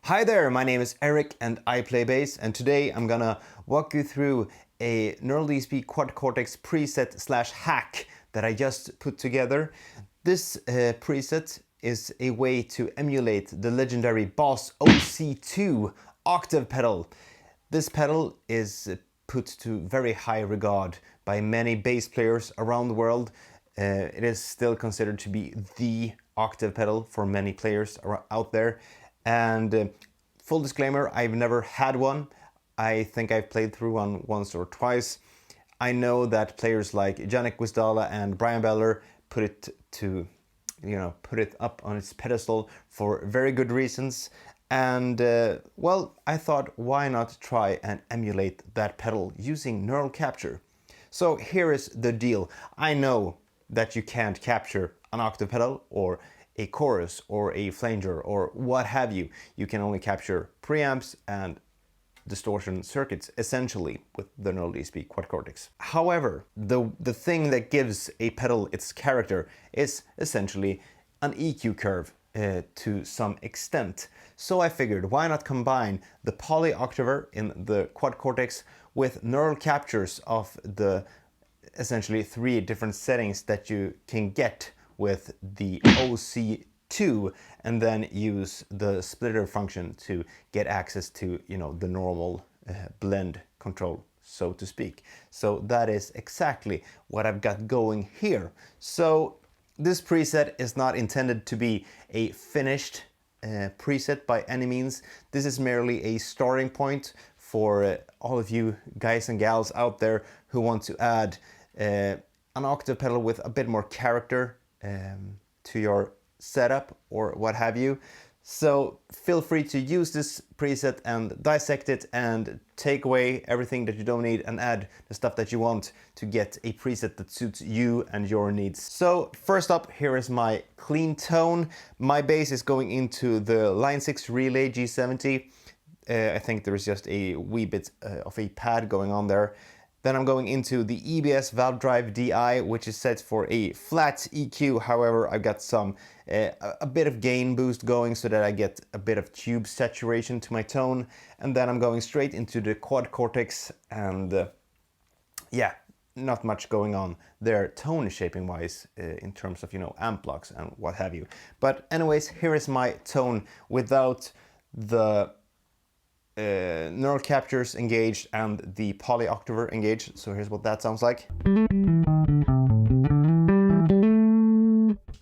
Hi there, my name is Erik and I play bass, and today I'm gonna walk you through a Neural DSP Quad Cortex preset slash hack that I just put together. This preset is a way to emulate the legendary Boss OC2 octave pedal. This pedal is put to very high regard by many bass players around the world. It is still considered to be the octave pedal for many players out there. And full disclaimer, I've never had one. I think I've played through one once or twice. I know that players like Yannick Wisdala and Brian Beller put it up on its pedestal for very good reasons. And well, I thought, why not try and emulate that pedal using neural capture? So here is the deal. I know that you can't capture an octave pedal or a chorus or a flanger or what have you. You can only capture preamps and distortion circuits essentially with the Neural DSP Quad Cortex. However, the thing that gives a pedal its character is essentially an EQ curve to some extent. So I figured, why not combine the poly octaver in the Quad Cortex with neural captures of the essentially 3 different settings that you can get with the OC2, and then use the splitter function to get access to, the normal blend control, so to speak. So that is exactly what I've got going here. So this preset is not intended to be a finished preset by any means. This is merely a starting point for all of you guys and gals out there who want to add an octave pedal with a bit more character to your setup or what have you. So feel free to use this preset and dissect it and take away everything that you don't need and add the stuff that you want to get a preset that suits you and your needs. So first up, here is my clean tone. My bass is going into the Line 6 Relay G70. I think there's just a wee bit of a pad going on there. Then I'm going into the EBS Valve Drive DI, which is set for a flat EQ. However, I've got a bit of gain boost going so that I get a bit of tube saturation to my tone. And then I'm going straight into the Quad Cortex, and yeah, not much going on there tone shaping wise in terms of, amp blocks and what have you. But anyways, here is my tone without the neural captures engaged and the poly octaver engaged. So here's what that sounds like.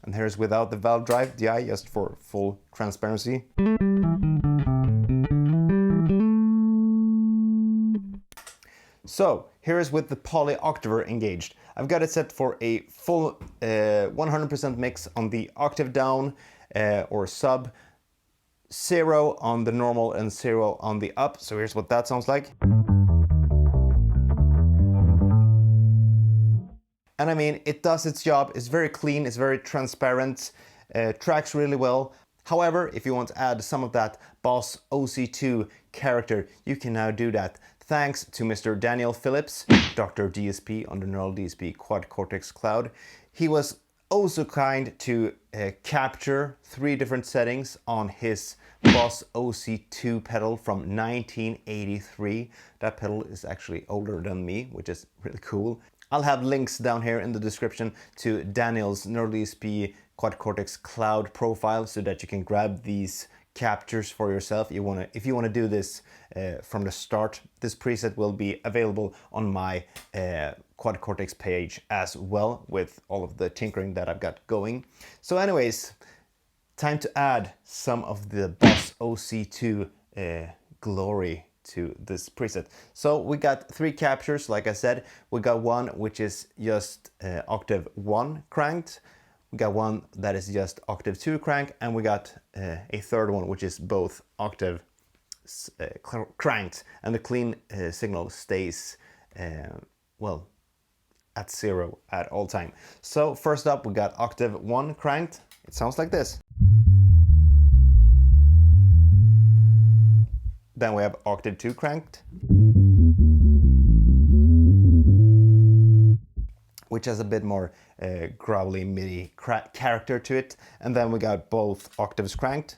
And here's without the Valve Drive DI, just for full transparency. So here is with the poly octaver engaged. I've got it set for a full 100% mix on the octave down or sub, 0 on the normal and 0 on the up. So here's what that sounds like. And I mean, it does its job. It's very clean, it's very transparent, tracks really well. However, if you want to add some of that Boss OC2 character, you can now do that. Thanks to Mr. Daniel Phillips, Dr. DSP on the Neural DSP Quad Cortex Cloud. He was also kind to capture 3 different settings on his Boss OC2 pedal from 1983. That pedal is actually older than me, which is really cool. I'll have links down here in the description to Daniel's Neural DSP Quad Cortex Cloud profile so that you can grab these captures for yourself. If you want to do this from the start, this preset will be available on my Quad Cortex page as well, with all of the tinkering that I've got going. So anyways, time to add some of the Boss OC2 glory to this preset. So we got 3 captures, like I said. We got one which is just octave 1 cranked. We got one that is just octave 2 crank, and we got a third one which is both octave cranked, and the clean signal stays well at 0 at all time. So first up, we got octave 1 cranked. It sounds like this. Then we have octave 2 cranked, which has a bit more growly MIDI character to it. And then we got both octaves cranked.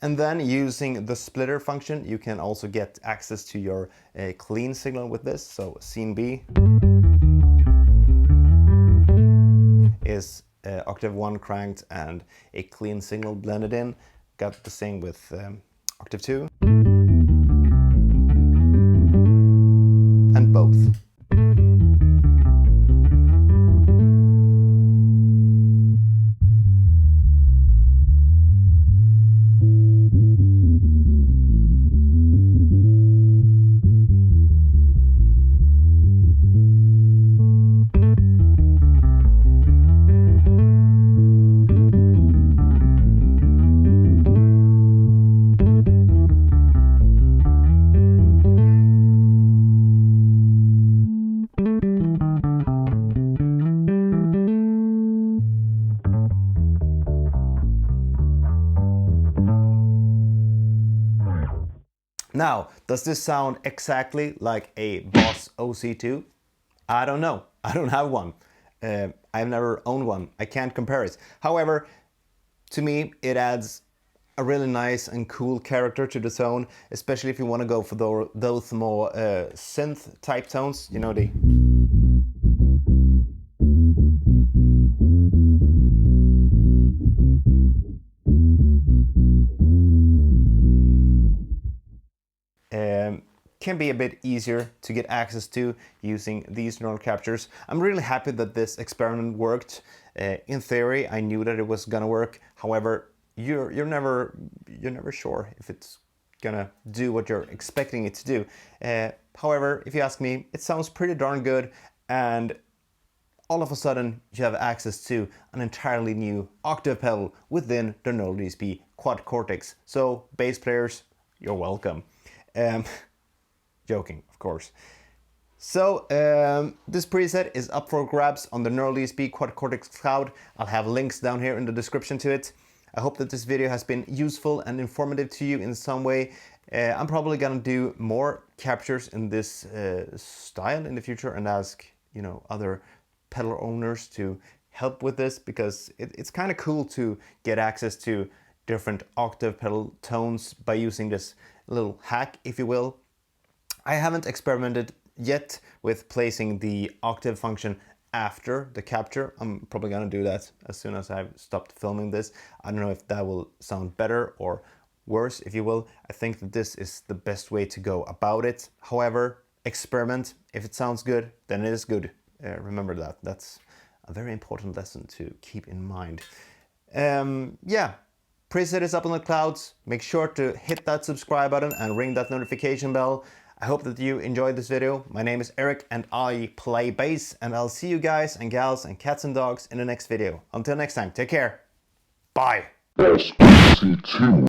And then using the splitter function, you can also get access to your clean signal with this. So scene B is octave 1 cranked and a clean signal blended in. Got the same with octave 2. And both. Now, does this sound exactly like a Boss OC2? I don't know. I don't have one. I've never owned one. I can't compare it. However, to me, it adds a really nice and cool character to the tone, especially if you want to go for those more synth type tones, you know, the can be a bit easier to get access to using these neural captures. I'm really happy that this experiment worked. In theory, I knew that it was gonna work. However, you're never sure if it's gonna do what you're expecting it to do. However, if you ask me, it sounds pretty darn good, and all of a sudden you have access to an entirely new octave pedal within the Neural DSP Quad Cortex. So bass players, you're welcome. Joking, of course. So this preset is up for grabs on the Neural DSP Quad Cortex Cloud. I'll have links down here in the description to it. I hope that this video has been useful and informative to you in some way. I'm probably gonna do more captures in this style in the future and ask, you know, other pedal owners to help with this, because it's kind of cool to get access to different octave pedal tones by using this little hack, if you will. I haven't experimented yet with placing the octave function after the capture. I'm probably gonna do that as soon as I've stopped filming this. I don't know if that will sound better or worse, if you will. I think that this is the best way to go about it. However, experiment. If it sounds good, then it is good. Remember that. That's a very important lesson to keep in mind. Yeah. Preset is up on the clouds. Make sure to hit that subscribe button and ring that notification bell. I hope that you enjoyed this video. My name is Erik and I play bass, and I'll see you guys and gals and cats and dogs in the next video. Until next time, take care. Bye. OC2.